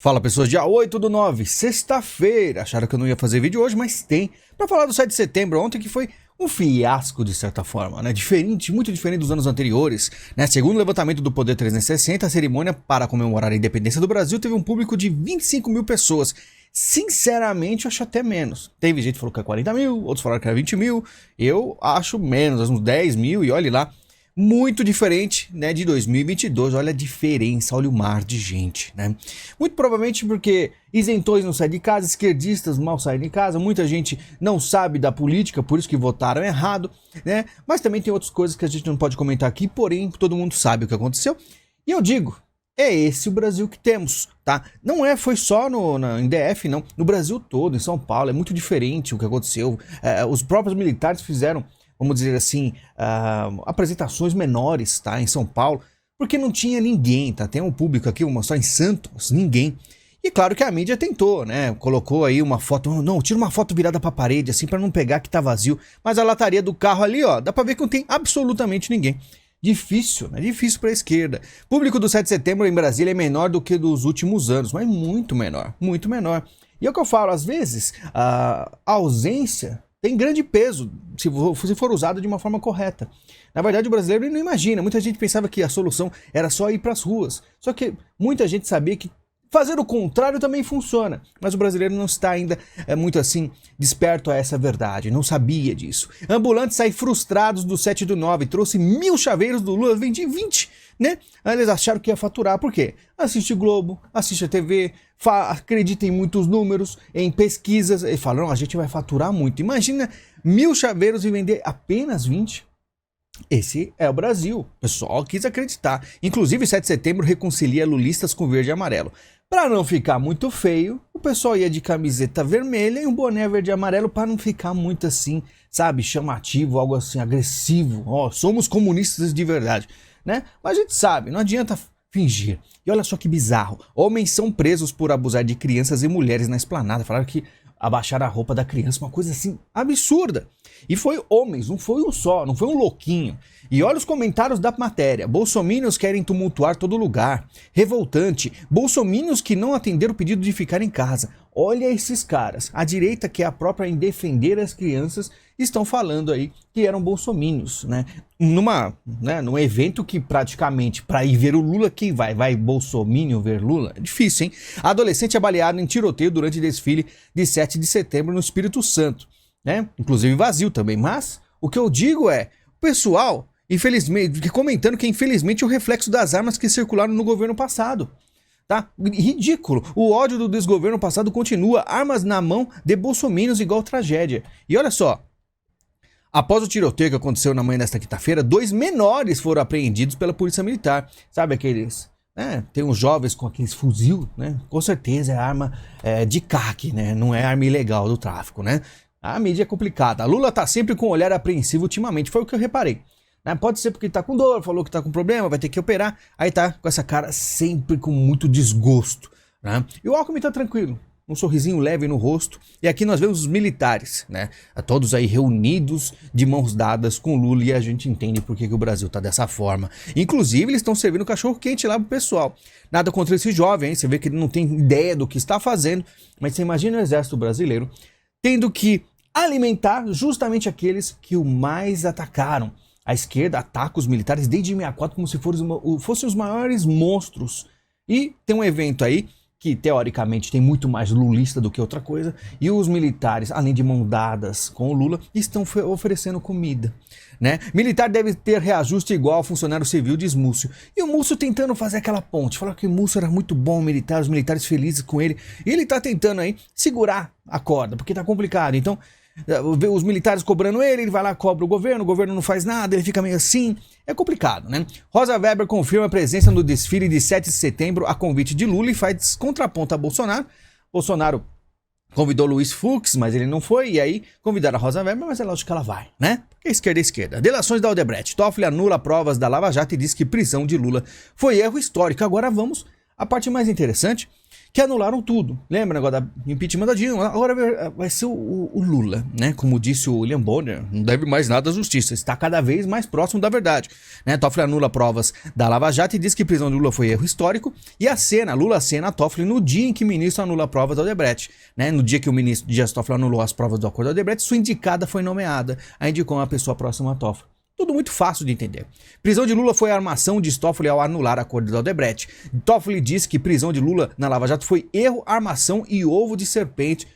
Fala pessoas, dia 8/9, sexta-feira. Acharam que eu não ia fazer vídeo hoje, mas tem. Pra falar do 7 de setembro ontem, que foi um fiasco de certa forma, né? Diferente, muito diferente dos anos anteriores, né? Segundo o levantamento do Poder 360, a cerimônia para comemorar a independência do Brasil teve um público de 25 mil pessoas. Sinceramente, eu acho até menos. Teve gente que falou que é 40 mil, outros falaram que era 20 mil. Eu acho menos, uns 10 mil e olhe lá. Muito diferente, né, de 2022, olha a diferença, olha o mar de gente, né? Muito provavelmente porque isentões não saem de casa, esquerdistas mal saem de casa, muita gente não sabe da política, por isso que votaram errado, né? Mas também tem outras coisas que a gente não pode comentar aqui, porém todo mundo sabe o que aconteceu. E eu digo, é esse o Brasil que temos, tá? Não foi só em DF, não. No Brasil todo, em São Paulo, é muito diferente o que aconteceu. Os próprios militares fizeram, vamos dizer assim, apresentações menores, tá, em São Paulo, porque não tinha ninguém, tá, tem um público aqui, vou mostrar em Santos, ninguém. E claro que a mídia tentou, né, colocou aí uma foto, não, tira uma foto virada pra parede, assim, pra não pegar que tá vazio, mas a lataria do carro ali, ó, dá pra ver que não tem absolutamente ninguém. Difícil, né, difícil pra esquerda. O público do 7 de setembro em Brasília é menor do que dos últimos anos, mas muito menor, muito menor. E é o que eu falo, às vezes, a ausência tem grande peso se for usado de uma forma correta. Na verdade, o brasileiro não imagina. Muita gente pensava que a solução era só ir para as ruas. Só que muita gente sabia que fazer o contrário também funciona. Mas o brasileiro não está ainda muito assim desperto a essa verdade. Não sabia disso. Ambulantes saem frustrados do 7/9. Trouxe 1000 chaveiros do Lula, vendi 20. Né? Eles acharam que ia faturar, por quê? Assiste Globo, assiste a TV, acredita em muitos números, em pesquisas, e falam, não, a gente vai faturar muito. Imagina 1000 chaveiros e vender apenas 20. Esse é o Brasil, o pessoal quis acreditar. Inclusive 7 de setembro reconcilia lulistas com verde e amarelo. Para não ficar muito feio, o pessoal ia de camiseta vermelha e um boné verde e amarelo para não ficar muito assim, sabe, chamativo, algo assim, agressivo. Ó, somos comunistas de verdade. Né? Mas a gente sabe, não adianta fingir. E olha só que bizarro, homens são presos por abusar de crianças e mulheres na esplanada. Falaram que abaixaram a roupa da criança, uma coisa assim absurda. E foi homens, não foi um só, não foi um louquinho. E olha os comentários da matéria. Bolsominions querem tumultuar todo lugar. Revoltante. Bolsominions que não atenderam o pedido de ficar em casa. Olha esses caras. A direita, que é a própria em defender as crianças, estão falando aí que eram bolsominions, né? Num evento que praticamente, para ir ver o Lula, quem vai? Vai bolsominion ver Lula? É difícil, hein? Adolescente é baleado em tiroteio durante desfile de 7 de setembro no Espírito Santo, né? Inclusive vazio também, mas o que eu digo é, o pessoal, infelizmente, comentando que infelizmente é o reflexo das armas que circularam no governo passado. Tá? Ridículo. O ódio do desgoverno passado continua. Armas na mão de bolsominions igual tragédia. E olha só. Após o tiroteio que aconteceu na manhã desta quinta-feira, 2 menores foram apreendidos pela polícia militar. Sabe aqueles... né? Tem uns jovens com aqueles fuzil, né? Com certeza é arma de CAC, né? Não é arma ilegal do tráfico, né? A mídia é complicada. A Lula tá sempre com um olhar apreensivo ultimamente. Foi o que eu reparei. Pode ser porque tá com dor, falou que tá com problema, vai ter que operar. Aí tá com essa cara sempre com muito desgosto, né? E o Alckmin tá tranquilo, um sorrisinho leve no rosto. E aqui nós vemos os militares, né? Todos aí reunidos, de mãos dadas com o Lula. E a gente entende por que o Brasil tá dessa forma. Inclusive, eles estão servindo cachorro quente lá pro pessoal. Nada contra esse jovem, hein? Você vê que ele não tem ideia do que está fazendo. Mas você imagina o exército brasileiro tendo que alimentar justamente aqueles que o mais atacaram. A esquerda ataca os militares desde 64 como se fossem os maiores monstros. E tem um evento aí que teoricamente tem muito mais lulista do que outra coisa. E os militares, além de mão dadas com o Lula, estão oferecendo comida, né? Militar deve ter reajuste igual ao funcionário civil, diz Múcio. E o Múcio tentando fazer aquela ponte. Falar que o Múcio era muito bom militar, os militares felizes com ele. E ele tá tentando aí segurar a corda, porque tá complicado. Então... os militares cobrando ele vai lá, cobra o governo não faz nada, ele fica meio assim, é complicado, né? Rosa Weber confirma a presença no desfile de 7 de setembro a convite de Lula e faz contraponto a Bolsonaro. Bolsonaro convidou Luiz Fux, mas ele não foi, e aí convidaram a Rosa Weber, mas é lógico que ela vai, né? Porque esquerda é esquerda. Delações da Odebrecht. Toffoli anula provas da Lava Jato e diz que prisão de Lula foi erro histórico. Agora vamos à parte mais interessante, que anularam tudo. Lembra o negócio da impeachment da Dilma? Agora vai ser o Lula, né? Como disse o William Bonner, não deve mais nada à justiça, está cada vez mais próximo da verdade. Né? Toffoli anula provas da Lava Jato e diz que a prisão de Lula foi erro histórico, e Lula acena a Toffoli no dia em que o ministro anula provas da Odebrecht. Né? No dia que o ministro Dias Toffoli anulou as provas do acordo da Odebrecht, sua indicada foi nomeada, a indicou uma pessoa próxima a Toffoli. Tudo muito fácil de entender. Prisão de Lula foi a armação de Toffoli ao anular a acordo da Odebrecht. Toffoli disse que prisão de Lula na Lava Jato foi erro, armação e ovo de serpente.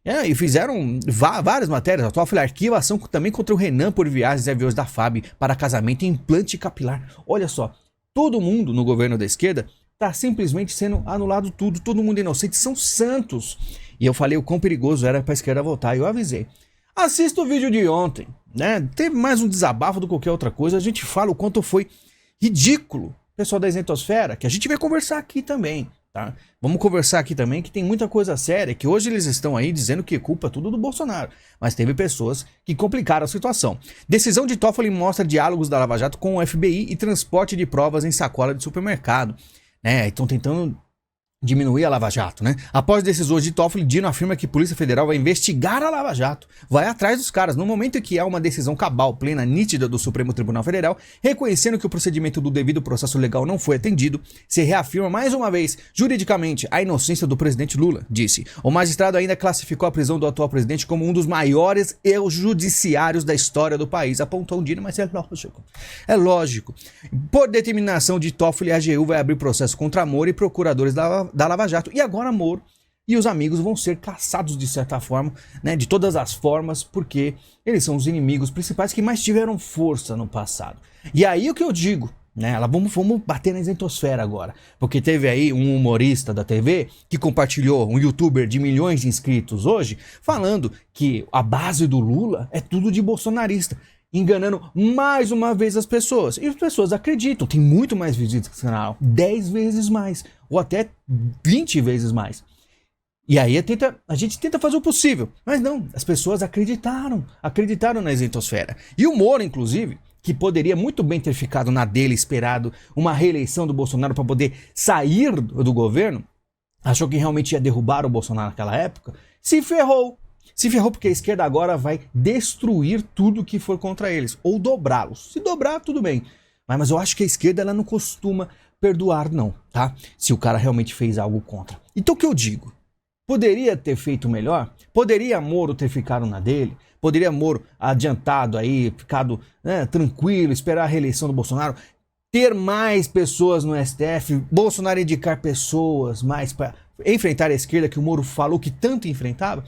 E fizeram várias matérias. A Toffoli arquiva ação também contra o Renan por viagens e aviões da FAB para casamento e implante capilar. Olha só, todo mundo no governo da esquerda está simplesmente sendo anulado tudo. Todo mundo inocente, são santos. E eu falei o quão perigoso era para a esquerda votar e eu avisei. Assista o vídeo de ontem, né? Teve mais um desabafo do que qualquer outra coisa. A gente fala o quanto foi ridículo, pessoal da isentosfera, que a gente vai conversar aqui também, tá? Vamos conversar aqui também que tem muita coisa séria, que hoje eles estão aí dizendo que culpa tudo do Bolsonaro, mas teve pessoas que complicaram a situação. Decisão de Toffoli mostra diálogos da Lava Jato com o FBI e transporte de provas em sacola de supermercado, né? Estão tentando diminuir a Lava Jato, né? Após decisões de Toffoli, Dino afirma que a Polícia Federal vai investigar a Lava Jato, vai atrás dos caras. No momento em que há uma decisão cabal, plena, nítida do Supremo Tribunal Federal, reconhecendo que o procedimento do devido processo legal não foi atendido, se reafirma mais uma vez, juridicamente, a inocência do presidente Lula, disse. O magistrado ainda classificou a prisão do atual presidente como um dos maiores erros judiciários da história do país, apontou Dino, mas é lógico. É lógico. Por determinação de Toffoli, a AGU vai abrir processo contra Moro e procuradores da Lava Jato. E agora Moro e os amigos vão ser caçados de certa forma, né, de todas as formas, porque eles são os inimigos principais que mais tiveram força no passado. E aí o que eu digo, né, vamos bater na isentosfera agora, porque teve aí um humorista da TV que compartilhou, um youtuber de milhões de inscritos hoje, falando que a base do Lula é tudo de bolsonarista, enganando mais uma vez as pessoas. E as pessoas acreditam, tem muito mais visitas nesse canal, 10 vezes mais, ou até 20 vezes mais. E aí a gente tenta fazer o possível, mas não, as pessoas acreditaram na isentosfera. E o Moro, inclusive, que poderia muito bem ter ficado na dele, esperado uma reeleição do Bolsonaro para poder sair do governo, achou que realmente ia derrubar o Bolsonaro naquela época, se ferrou. Se ferrou porque a esquerda agora vai destruir tudo que for contra eles, ou dobrá-los. Se dobrar, tudo bem. Mas eu acho que a esquerda ela não costuma perdoar, não, tá? Se o cara realmente fez algo contra. Então o que eu digo? Poderia ter feito melhor? Poderia Moro ter ficado na dele? Poderia Moro adiantado aí, ficado, né, tranquilo, esperar a reeleição do Bolsonaro? Ter mais pessoas no STF? Bolsonaro indicar pessoas mais para enfrentar a esquerda que o Moro falou que tanto enfrentava?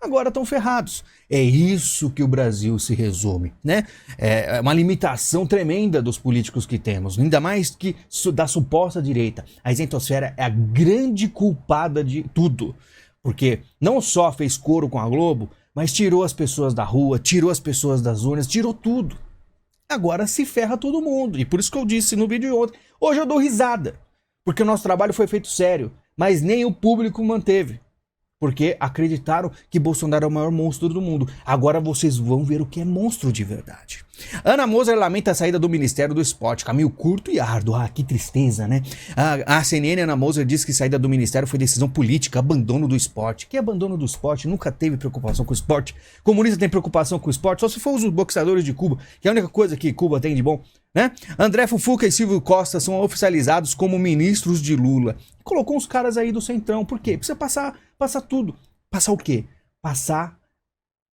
Agora estão ferrados. É isso que o Brasil se resume, né? É uma limitação tremenda dos políticos que temos, ainda mais que da suposta direita. A isentosfera é a grande culpada de tudo, porque não só fez coro com a Globo, mas tirou as pessoas da rua, tirou as pessoas das urnas, tirou tudo. Agora se ferra todo mundo, e por isso que eu disse no vídeo de ontem, hoje eu dou risada, porque o nosso trabalho foi feito sério, mas nem o público manteve. Porque acreditaram que Bolsonaro é o maior monstro do mundo. Agora vocês vão ver o que é monstro de verdade. Ana Moser lamenta a saída do Ministério do Esporte. Caminho curto e árduo. Ah, que tristeza, né? A CNN, Ana Moser, diz que saída do Ministério foi decisão política, abandono do esporte. Que abandono do esporte? Nunca teve preocupação com o esporte. Comunista tem preocupação com o esporte, só se for os boxeadores de Cuba, que é a única coisa que Cuba tem de bom, né? André Fufuca e Silvio Costa são oficializados como ministros de Lula. Colocou uns caras aí do centrão. Por quê? Precisa passar tudo. Passar o quê? Passar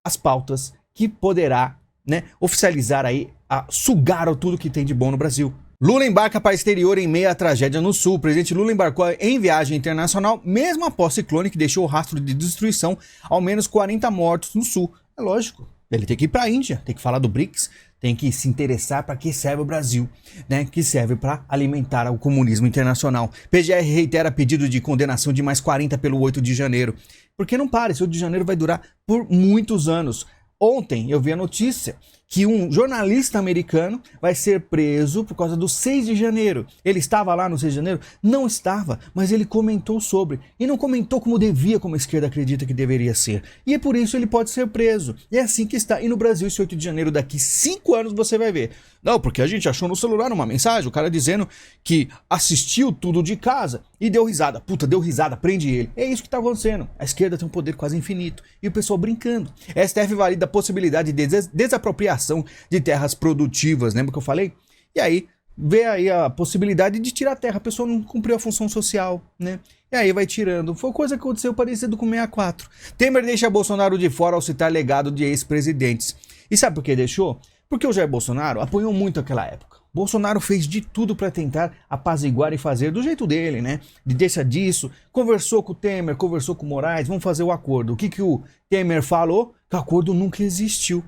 as pautas que poderá, né, oficializar aí, sugar tudo que tem de bom no Brasil. Lula embarca para o exterior em meio à tragédia no sul. O presidente Lula embarcou em viagem internacional, mesmo após ciclone que deixou o rastro de destruição, ao menos 40 mortos no sul. É lógico, ele tem que ir para a Índia, tem que falar do BRICS, tem que se interessar para que serve o Brasil, né? Que serve para alimentar o comunismo internacional. PGR reitera pedido de condenação de mais 40 pelo 8 de janeiro. Porque não para, esse 8 de janeiro vai durar por muitos anos. Ontem eu vi a notícia que um jornalista americano vai ser preso por causa do 6 de janeiro. Ele estava lá no 6 de janeiro? Não estava, mas ele comentou sobre. E não comentou como devia, como a esquerda acredita que deveria ser. E é por isso ele pode ser preso. E é assim que está. E no Brasil, esse 8 de janeiro, daqui 5 anos, você vai ver. Não, porque a gente achou no celular uma mensagem, o cara dizendo que assistiu tudo de casa e deu risada. Puta, deu risada, prende ele. É isso que está acontecendo. A esquerda tem um poder quase infinito. E o pessoal brincando. A STF valida a possibilidade de desapropriação de terras produtivas, lembra que eu falei? E aí, vê aí a possibilidade de tirar a terra. A pessoa não cumpriu a função social, né? E aí vai tirando. Foi coisa que aconteceu parecido com 64. Temer deixa Bolsonaro de fora ao citar legado de ex-presidentes. E sabe por que deixou? Porque o Jair Bolsonaro apoiou muito aquela época. Bolsonaro fez de tudo para tentar apaziguar e fazer do jeito dele, né? De deixa disso, conversou com o Temer, conversou com o Moraes, vamos fazer o acordo. O que o Temer falou? Que o acordo nunca existiu.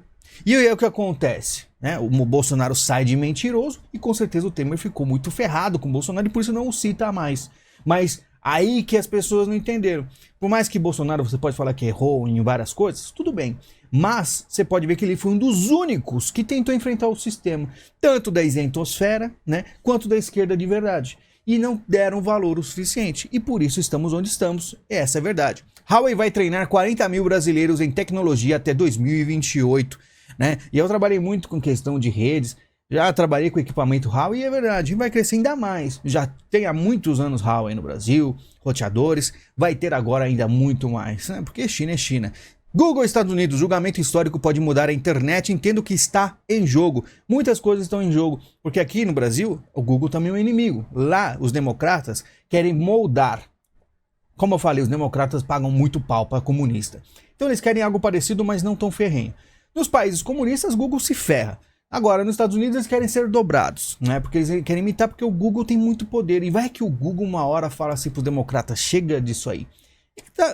E aí o que acontece? Né? O Bolsonaro sai de mentiroso e com certeza o Temer ficou muito ferrado com o Bolsonaro e por isso não o cita mais. Mas aí que as pessoas não entenderam. Por mais que Bolsonaro, você pode falar que errou em várias coisas, tudo bem. Mas você pode ver que ele foi um dos únicos que tentou enfrentar o sistema, tanto da isentosfera, né, quanto da esquerda de verdade. E não deram valor o suficiente. E por isso estamos onde estamos. Essa é a verdade. Huawei vai treinar 40 mil brasileiros em tecnologia até 2028. Né? E eu trabalhei muito com questão de redes. Já trabalhei com equipamento Huawei e é verdade, vai crescer ainda mais. Já tem há muitos anos Huawei no Brasil, roteadores, vai ter agora ainda muito mais, né? Porque China é China. Google Estados Unidos, julgamento histórico pode mudar a internet, entendo que está em jogo. Muitas coisas estão em jogo, porque aqui no Brasil, o Google também é um inimigo. Lá, os democratas querem moldar. Como eu falei, os democratas pagam muito pau para comunista. Então eles querem algo parecido, mas não tão ferrenho. Nos países comunistas, Google se ferra. Agora, nos Estados Unidos, eles querem ser dobrados, né? Porque eles querem imitar, porque o Google tem muito poder. E vai que o Google uma hora fala assim para os democratas, chega disso aí.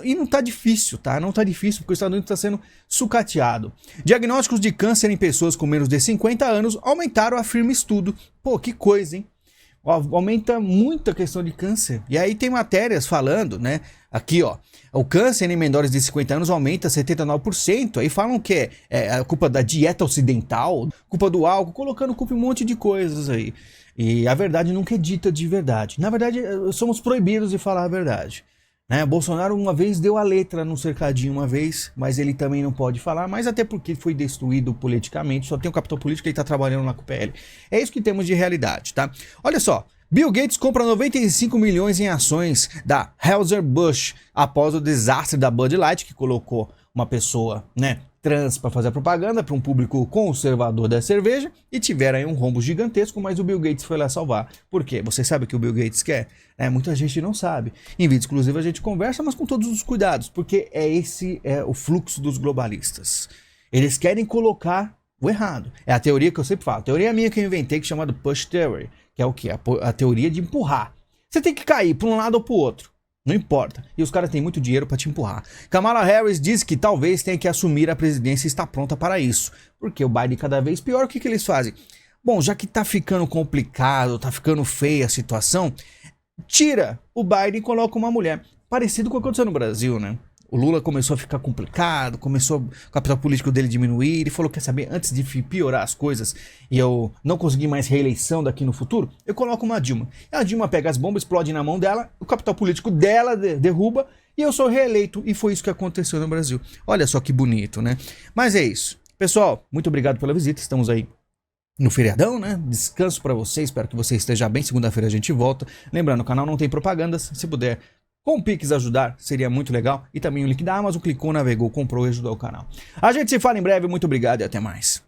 E não tá difícil, tá? Não tá difícil, porque os Estados Unidos está sendo sucateado. Diagnósticos de câncer em pessoas com menos de 50 anos aumentaram, afirma estudo. Pô, que coisa, hein? Aumenta muito a questão de câncer. E aí tem matérias falando, né? Aqui, ó. O câncer em menores de 50 anos aumenta 79%. Aí falam que é a culpa da dieta ocidental, culpa do álcool, colocando culpa em um monte de coisas aí. E a verdade nunca é dita de verdade. Na verdade, somos proibidos de falar a verdade. Né? Bolsonaro uma vez deu a letra no cercadinho uma vez, mas ele também não pode falar, mas até porque foi destruído politicamente, só tem o capital político e ele tá trabalhando lá com o PL. É isso que temos de realidade, tá? Olha só, Bill Gates compra 95 milhões em ações da Anheuser-Busch após o desastre da Bud Light, que colocou uma pessoa, né, trans para fazer a propaganda para um público conservador da cerveja e tiveram aí um rombo gigantesco, mas o Bill Gates foi lá salvar. Por quê? Você sabe o que o Bill Gates quer? Muita gente não sabe. Em vídeo exclusivo a gente conversa, mas com todos os cuidados, porque esse é o fluxo dos globalistas. Eles querem colocar o errado. É a teoria que eu sempre falo. A teoria minha que eu inventei, que é chamada Push Theory, que é o quê? A teoria de empurrar. Você tem que cair para um lado ou para o outro. Não importa. E os caras têm muito dinheiro para te empurrar. Kamala Harris diz que talvez tenha que assumir a presidência e está pronta para isso. Porque o Biden cada vez pior, o que eles fazem? Bom, já que tá ficando complicado, tá ficando feia a situação, tira o Biden e coloca uma mulher. Parecido com o que aconteceu no Brasil, né? O Lula começou a ficar complicado, começou o capital político dele diminuir, ele falou, quer saber, antes de piorar as coisas e eu não conseguir mais reeleição daqui no futuro, eu coloco uma Dilma. E a Dilma pega as bombas, explode na mão dela, o capital político dela derruba e eu sou reeleito. E foi isso que aconteceu no Brasil. Olha só que bonito, né? Mas é isso. Pessoal, muito obrigado pela visita, estamos aí no feriadão, né? Descanso pra você, espero que você esteja bem, segunda-feira a gente volta. Lembrando, o canal não tem propagandas, se puder com o Pix ajudar, seria muito legal. E também o link da Amazon, clicou, navegou, comprou e ajudou o canal. A gente se fala em breve, muito obrigado e até mais.